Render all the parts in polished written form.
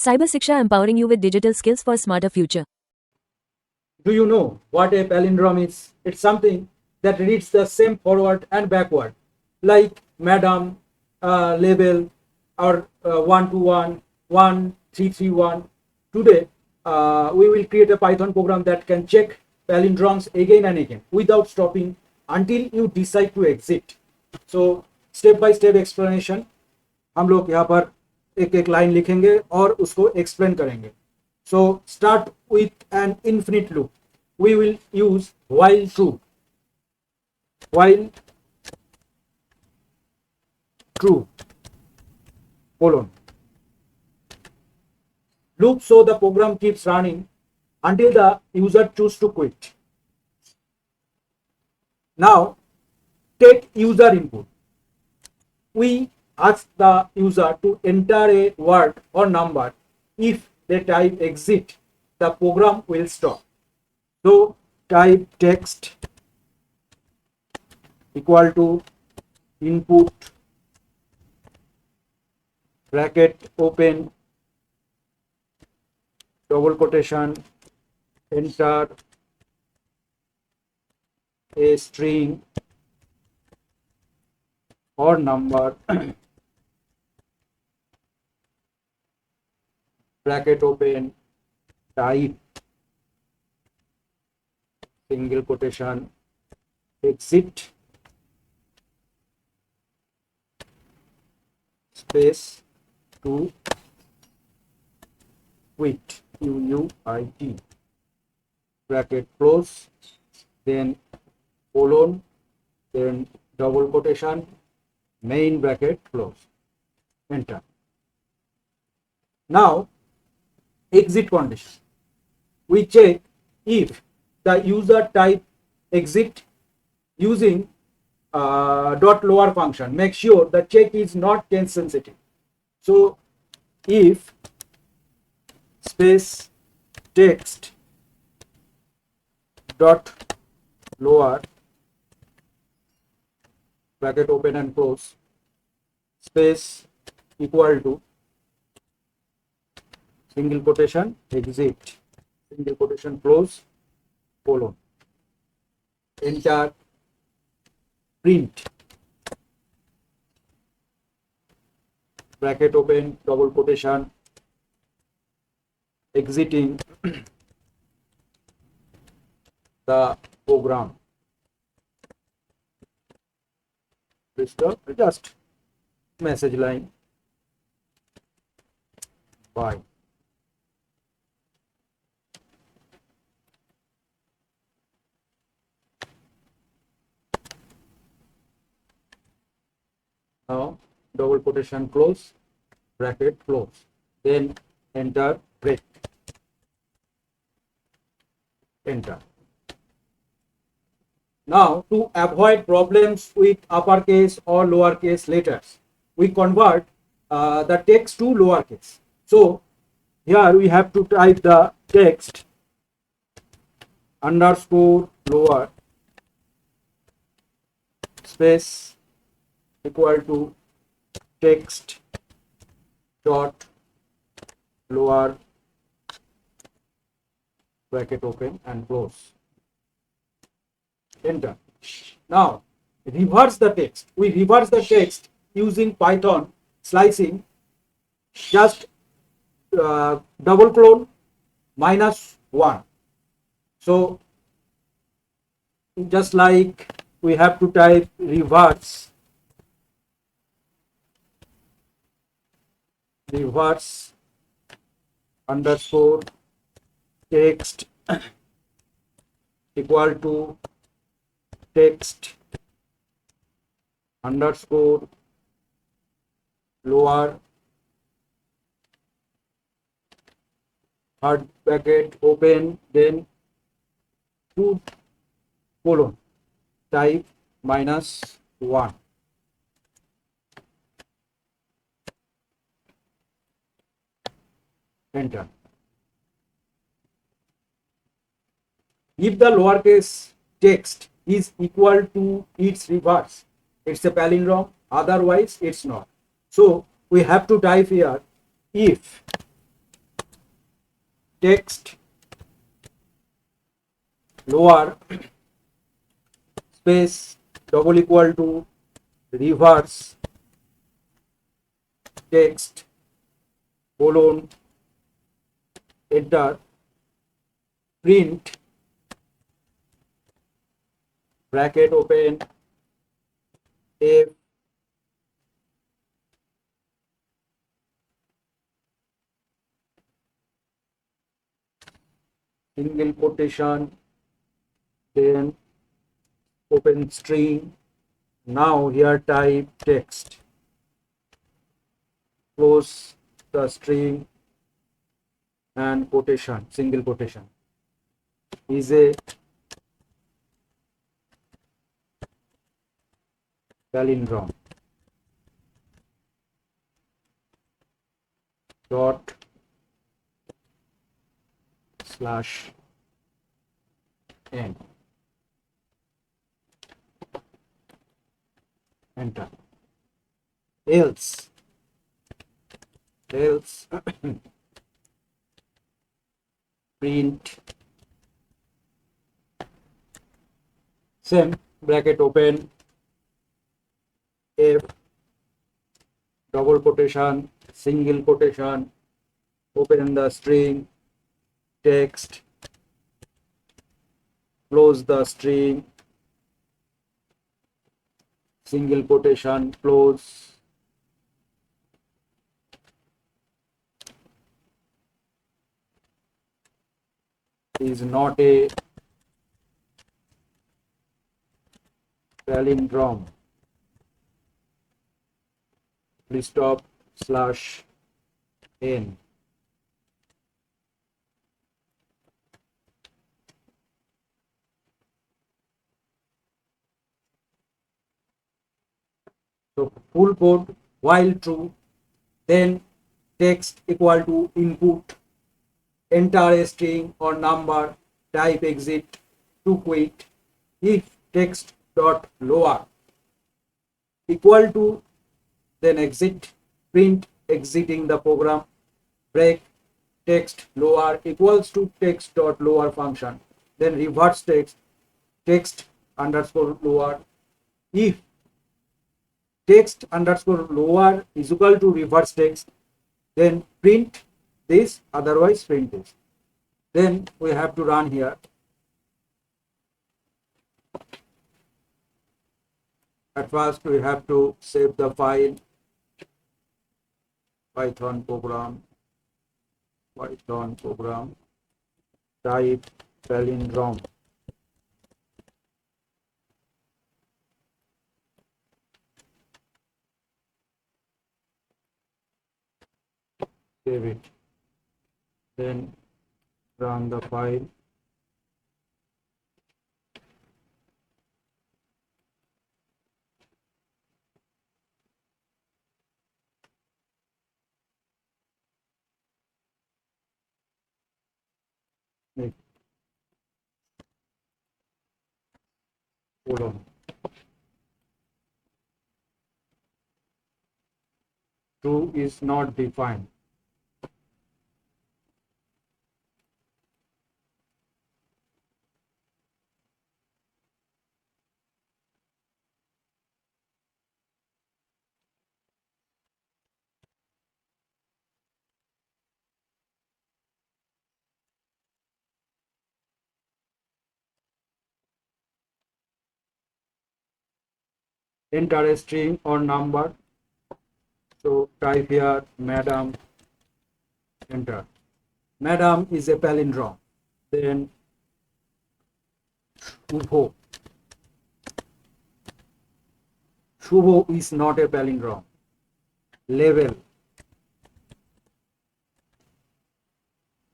Cybersikhsha, empowering you with digital skills for a smarter future. Do you know what a palindrome is? It's something that reads the same forward and backward, like madam, label, or 121, 1331. Today, we will create a Python program that can check palindromes again and again without stopping until you decide to exit. So, step by step explanation हम लोग यहाँ पर एक एक line लिखेंगे और उसको explain करेंगे. So start with an infinite loop. We will use while true. While true colon loop, so the program keeps running until the user chooses to quit. Now take user input. We ask the user to enter a word or number. If they type exit, the program will stop. So type text equal to input bracket open double quotation, enter a string or number bracket open, type single quotation, exit space to quit, QUIT, bracket close, then colon, then double quotation, main bracket close, enter. Now exit condition. We check if the user type exit using dot lower function. Make sure the check is not case sensitive. So if space text dot lower bracket open and close space equal to single quotation exit single quotation close colon, enter, print bracket open double quotation exiting the program. Just message line bye. Now double quotation close bracket close, then enter, break, enter. Now to avoid problems with uppercase or lowercase letters, we convert the text to lowercase. So here we have to type the text underscore lower space equal to text dot lower bracket open and close, enter. Now reverse the text. We reverse the text using Python slicing. Just double clone -1. So just like we have to type reverse underscore text equal to text underscore lower third bracket open, then 2 colon type -1, enter. If the lowercase text is equal to its reverse, it's a palindrome, otherwise it's not. So we have to type here if text lower space double equal to reverse text colon enter print bracket open f single quotation then open string. Now here type text, close the string and quotation, single quotation is a palindrome dot slash n. Enter. Else print same bracket open f double quotation single quotation open the string text close the string single quotation close is not a palindrome. Please stop slash n. So full code while true, then text equal to input, enter a string or number, type exit to quit. If text dot lower equal to then exit, print exiting the program, break text lower equals to text dot lower function, then reverse text underscore lower. If text underscore lower is equal to reverse text, then print this, otherwise print this. Then we have to run here. At first we have to save the file, Python program, type palindrome. Save it. Then run the file. Hold on. True is not defined. Enter a string or number. So type here madam, enter. Madam is a palindrome. Then Shubho. Shubho is not a palindrome. Level.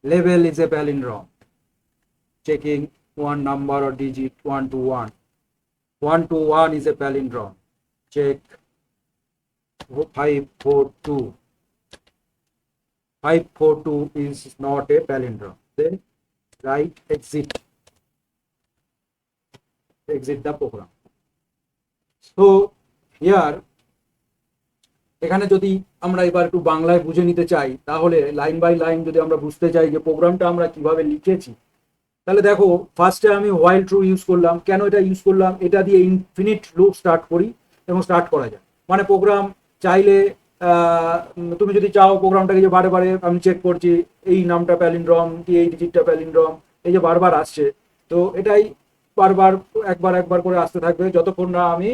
Level is a palindrome. Checking one number or digit 1 to 1. 1 to 1 is a palindrome. Check 542. 542 is not a palindrome. Then write exit. Exit the program. So here এখানে যদি আমরা এবার একটু বাংলায় বুঝে নিতে চাই, তাহলে লাইন বাই লাইন যদি আমরা বুঝতে চাই যে প্রোগ্রামটা আমরা কিভাবে লিখেছি, তাহলে দেখো ফার্স্টে আমি হোয়াইল ট্রু ইউজ করলাম। কেন এটা ইউজ করলাম? এটা দিয়ে ইনফিনিট লুপ স্টার্ট করি এবং স্টার্ট করা যায়। মানে প্রোগ্রাম চাইলে তুমি যদি চাও প্রোগ্রামটাকে যে বারে বারে আমি চেক করছি এই নামটা প্যালিন্ড্রম কি এই ডিজিটটা প্যালিন্ড্রম, এই যে বারবার আসছে, তো এটাই বারবার একবার একবার করে আসতে থাকবে যতক্ষণ না আমি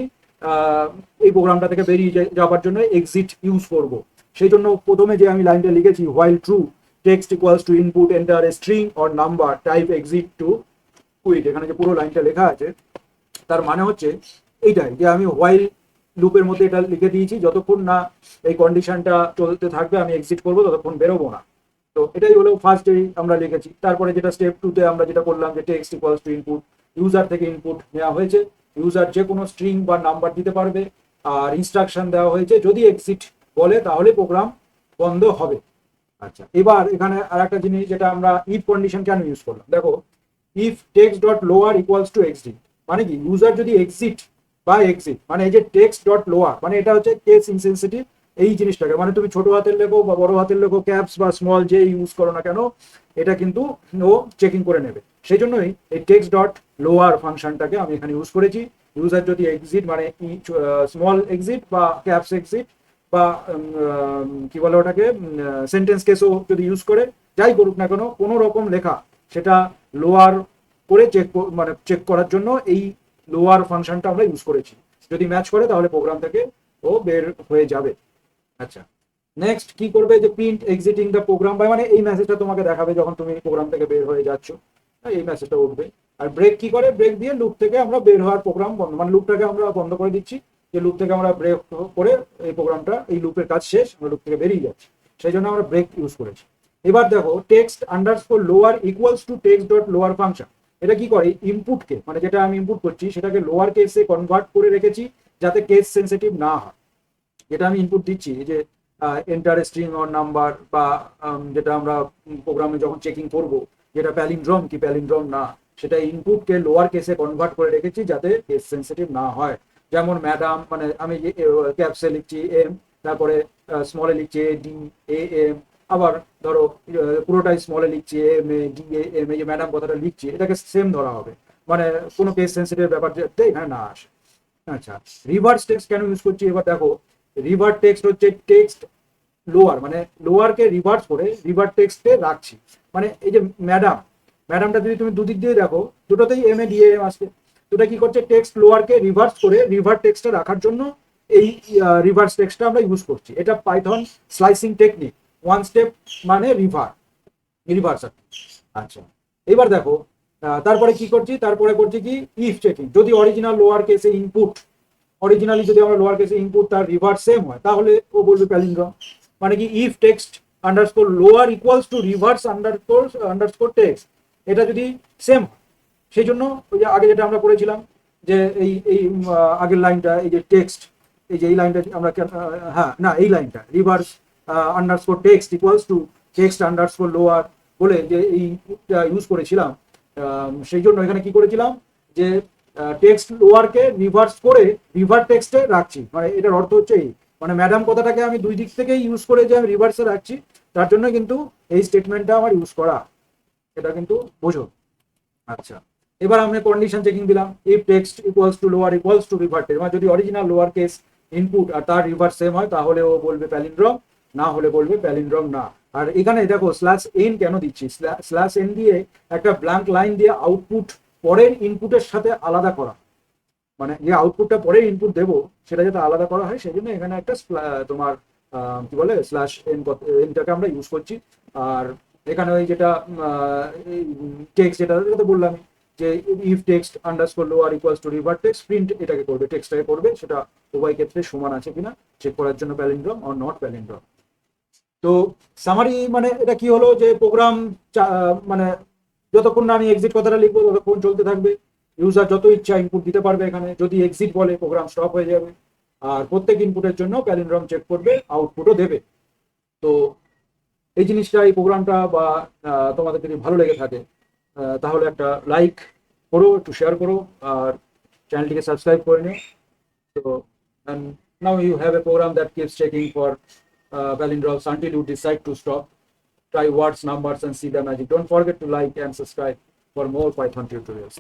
এই প্রোগ্রামটা থেকে বেরিয়ে যাওয়ার জন্য এক্সিট ইউজ করব। সেই জন্য প্রথমে যে আমি লাইনটা লিখেছি while true text equals to input enter a string or number type exit to quit, এখানে যে পুরো লাইনটা লেখা আছে তার মানে হচ্ছে এইটাই যে আমি হোয়াইল লুপের মধ্যে এটা লিখে দিয়েছি, যতক্ষণ না এই কন্ডিশনটা চলতে থাকবে আমি এক্সিট করবো, ততক্ষণ বেরোবো না। তো এটাই হলো ফার্স্ট আমরা লিখেছি। তারপরে যেটা স্টেপ 2 তে আমরা যেটা করলাম যে text equals two input, user থেকে ইনপুট নেওয়া হয়েছে, ইউজার যে কোনো স্ট্রিং বা নাম্বার দিতে পারবে, আর ইনস্ট্রাকশন দেওয়া হয়েছে যদি এক্সিট বলে তাহলে প্রোগ্রাম বন্ধ হবে। আচ্ছা, এবার এখানে আর একটা জিনিস যেটা আমরা ইফ কন্ডিশন কেন ইউজ করলাম, দেখো if text dot lower equals two exit, মানে কি ইউজার যদি এক্সিট বা এক্সিট, মানে এই যে টেক্সট ডট লোয়ার মানে এটা হচ্ছে কেস ইনসেনসিটিভ এই জিনিসটাকে, মানে তুমি ছোট হাতের লেখো বা বড় হাতের লেখো, ক্যাপস বা স্মল যে ইউজ করো না কেন, এটা কিন্তু ও চেকিং করে নেবে। সেই জন্যই এই টেক্সট ডট লোয়ার ফাংশনটাকে আমি এখানে ইউজ করেছি। ইউজার যদি এক্সিট মানে স্মল এক্সিট বা ক্যাপস এক্সিট বা কি বলে ওটাকে সেন্টেন্স কেসও যদি ইউজ করে, যাই করুক না কেন কোনো রকম লেখা সেটা লোয়ার করে মানে চেক করার জন্য এই লোয়ার ফাংশনটা আমরা ইউজ করেছি। যদি ম্যাচ করে তাহলে প্রোগ্রাম থেকে ও বের হয়ে যাবে। আচ্ছা, নেক্সট কি করবে যে print exiting the program bye, মানে এই মেসেজটা তোমাকে দেখাবে যখন তুমি প্রোগ্রাম থেকে বের হয়ে যাচ্ছ, এই মেসেজটা উঠবে। আর ব্রেক কি করে, ব্রেক দিয়ে লুপ থেকে আমরা বের হওয়ার প্রোগ্রাম বন্ধ, মানে লুপটাকে আমরা বন্ধ করে দিচ্ছি, যে লুপ থেকে আমরা ব্রেক করে এই প্রোগ্রামটা এই লুপের কাজ শেষ, আমরা লুপ থেকে বেরিয়ে যাচ্ছি, সেই জন্য আমরা ব্রেক ইউজ করেছি। এবার দেখো text underscore lower equals to text dot lower function, এটা কি করে ইনপুটকে, মানে যেটা আমি ইনপুট করছি সেটাকে লোয়ার কেসে কনভার্ট করে রেখেছি যাতে কেস সেন্সিটিভ না হয়। যেটা আমি ইনপুট দিচ্ছি যে এন্টার স্ট্রিং অর নাম্বার বা যেটা আমরা প্রোগ্রামে যখন চেকিং করব যেটা প্যালিন্ড্রম কি প্যালিন্ড্রম না, সেটা ইনপুটকে লোয়ার কেসে কনভার্ট করে রেখেছি যাতে কেস সেন্সিটিভ না হয়। যেমন ম্যাডাম, মানে আমি ক্যাপসে লিখছি এম, তারপরে স্মলে লিখছি ডি এ এম, আবার ধরো পুরোটাই স্মলে লিখছি M A D A M, এই যে ম্যাডাম কথাটা লিখছি এটাকে সেম ধরা হবে, মানে কোনো কেস সেন্সিটিভ ব্যাপার যাতে এখানে না আসে। আচ্ছা, রিভার্স টেক্সট কেন ইউজ করছি, এবার দেখো রিভার্স টেক্সট হচ্ছে টেক্সট লোয়ার, মানে লোয়ারকে রিভার্স করে রিভার টেক্সটে রাখছি। মানে এই যে ম্যাডাম, ম্যাডামটা যদি তুমি দুদিক দিয়ে দেখো দুটোতেই এম এ ডি এম আসছে, দুটো কি করছে টেক্সট লোয়ারকে রিভার্স করে রিভার টেক্সটে রাখার জন্য এই রিভার্স টেক্সটটা আমরা ইউজ করছি। এটা Python slicing technique, one step মানে রিভার্স। আচ্ছা, এবার দেখো তারপরে কি করছি, তারপরে করছি কি ইফ চেকিং, যদি অরিজিনাল লোয়ার কেসে ইনপুট, অরিজিনালি যদি আমরা লোয়ার কেসে ইনপুট তার রিভার্স সেম হয় তাহলে ও বলবে প্যালিন্ড্রম। মানে কি if text underscore lower equals to reverse underscore text, এটা যদি সেম, সেই জন্য ওই যে আগে যেটা আমরা করেছিলাম যে এই এই আগের লাইনটা এই যে টেক্সট, এই যে এই লাইনটা আমরা হ্যাঁ না এই লাইনটা reverse underscore text equals to text underscore lower বলে যে এইটা ইউজ করেছিলাম, সেই জন্য এখানে কি করেছিলাম যে টেক্সট লোয়ারকে রিভার্স করে রিভার টেক্সটে রাখছি। মানে এটার অর্থ হচ্ছে এই, মানে ম্যাডাম কথাটাকে আমি দুই দিক থেকেই ইউজ করে যে আমি রিভার্সে রাখছি, তার জন্য কিন্তু এই স্টেটমেন্টটা আমার ইউজ করা, এটা কিন্তু বোঝো। আচ্ছা, এবার আমি কন্ডিশন চেকিং দিলাম if text equals two lower equals to river text, মানে যদি অরিজিনাল লোয়ার কেস ইনপুট আর তার রিভার্স সেম হয় তাহলে ও বলবে প্যালিন্ড্রম, না হলে বলবে প্যালিন্ড্রম না। আর এখানে দেখো স্ল্যাশ এন কেন দিচ্ছি, স্ল্যাশ এন দিয়ে একটা ব্ল্যাঙ্ক লাইন দিয়ে আউটপুট পরের ইনপুটের সাথে আলাদা করা, মানে যে আউটপুটটা পরে ইনপুট দেবো সেটা যাতে আলাদা করা হয়, সেই জন্য এখানে একটা তোমার কি বলে স্ল্যাশ এনটাকে আমরা ইউজ করছি। আর এখানে ওই যেটা টেক্সট যেটা বললাম যে if text underscore lower equals to river text, print এটাকে করবে, টেক্সটটাকে করবে, সেটা উভয় ক্ষেত্রে সমান আছে কিনা চেক করার জন্য প্যালিন্ড্রম অর নট প্যালিন্ড্রম। তো সামারি মানে এটা কি হলো যে প্রোগ্রাম মানে যতক্ষণ না আমি এক্সিট কথাটা লিখবো ততক্ষণ চলতে থাকবে, ইউজার যত ইচ্ছা ইনপুট দিতে পারবে, এখানে যদি এক্সিট বলে প্রোগ্রাম স্টপ হয়ে যাবে, আর প্রত্যেক ইনপুটের জন্য প্যালিন্ড্রম চেক করবে, আউটপুটও দেবে। তো এই জিনিসটা এই প্রোগ্রামটা বা তোমাদের যদি ভালো লেগে থাকে তাহলে একটা লাইক করো, একটু শেয়ার করো, আর চ্যানেলটিকে সাবস্ক্রাইব করে নিও। তো Now you have a program that keeps checking for palindromes until you decide to stop. Try words, numbers, and see the magic. Don't forget to like and subscribe for more Python tutorials.